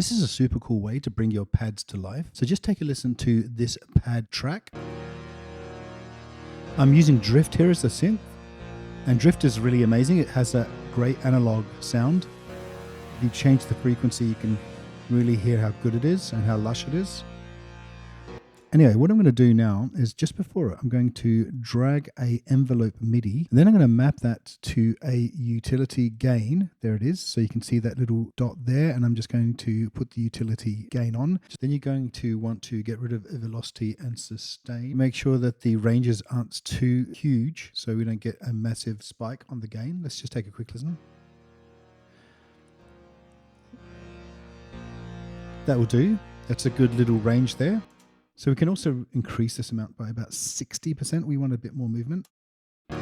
This is a super cool way to bring your pads to life. So just take a listen to this pad track. I'm using Drift here as the synth, and Drift is really amazing. It has a great analog sound. If you change the frequency, you can really hear how good it is and how lush it is. Anyway, what I'm going to do now is just before it, I'm going to drag a envelope MIDI. Then I'm going to map that to a utility gain. There it is. So you can see that little dot there, and I'm just going to put the utility gain on. Then you're going to want to get rid of velocity and sustain. Make sure that the ranges aren't too huge so we don't get a massive spike on the gain. Let's just take a quick listen. That will do. That's a good little range there. So we can also increase this amount by about 60%. We want a bit more movement. So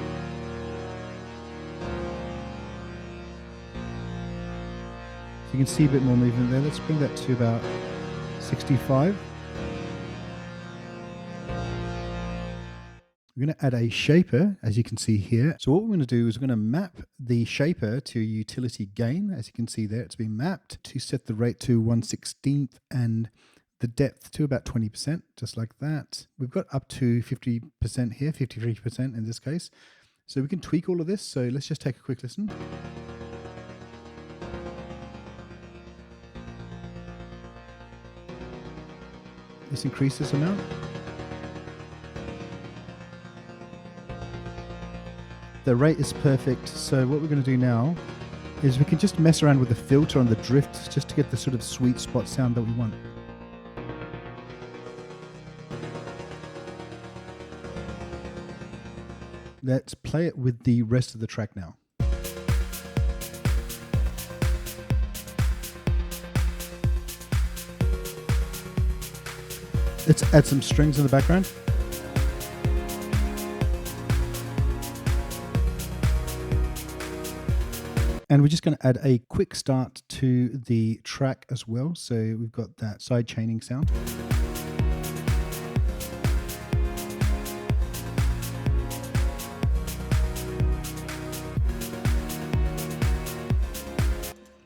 you can see a bit more movement there. Let's bring that to about 65. We're going to add a shaper, as you can see here. So what we're going to do is we're going to map the shaper to utility gain. As you can see there, it's been mapped to set the rate to 1/16 and the depth to about 20%, just like that. We've got up to 50% here, 53% in this case. So we can tweak all of this. So let's just take a quick listen. Let's increase this amount. The rate is perfect. So what we're going to do now is we can just mess around with the filter on the drift just to get the sort of sweet spot sound that we want. Let's play it with the rest of the track now. Let's add some strings in the background. And we're just going to add a quick start to the track as well. So we've got that side chaining sound.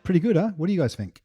Pretty good, huh? What do you guys think?